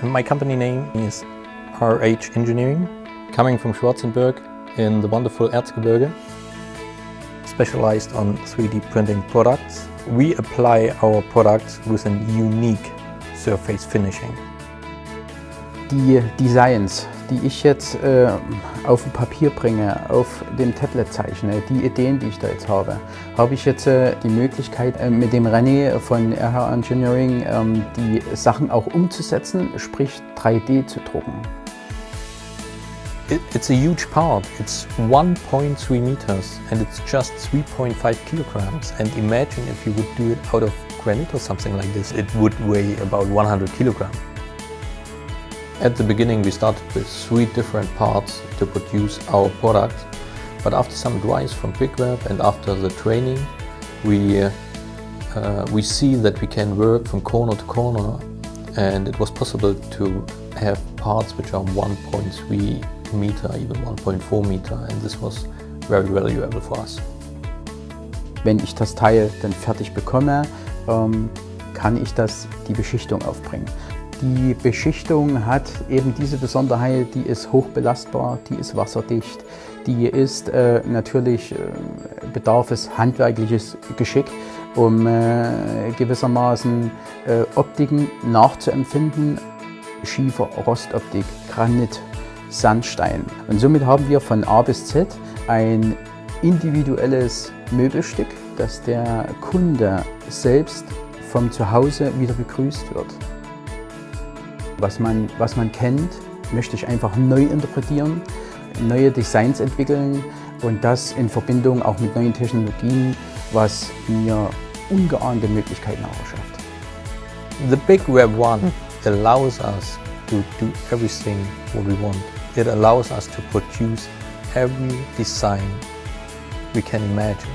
My company name is RH Engineering, coming from Schwarzenberg in the wonderful Erzgebirge, specialized on 3D printing products. We apply our products with a unique surface finishing. Die Designs, die ich jetzt auf dem Papier bringe, auf dem Tablet zeichne, die Ideen, die ich da jetzt habe ich jetzt die Möglichkeit, mit dem René von RH Engineering die Sachen auch umzusetzen, sprich 3D zu drucken. It's a huge part. It's 1.3 meters and it's just 3.5 kilograms. And imagine if you would do it out of granite or something like this, it would weigh about 100 kilograms. At the beginning we started with 3 different parts to produce our product, but after some advice from BigRep and after the training we see that we can work from corner to corner, and it was possible to have parts which are 1.3 meter, even 1.4 meter, and this was very valuable for us. Wenn ich das Teil dann fertig bekomme, kann ich die Beschichtung aufbringen. Die Beschichtung hat eben diese Besonderheit, die ist hochbelastbar, die ist wasserdicht, die ist natürlich bedarf es handwerkliches Geschick, um gewissermaßen Optiken nachzuempfinden. Schiefer, Rostoptik, Granit, Sandstein. Und somit haben wir von A bis Z ein individuelles Möbelstück, das der Kunde selbst vom Zuhause wieder begrüßt wird. Was man kennt, möchte ich einfach neu interpretieren, neue Designs entwickeln und das in Verbindung auch mit neuen Technologien, was mir ungeahnte Möglichkeiten erschafft. The BigRep One allows us to do everything what we want. It allows us to produce every design we can imagine.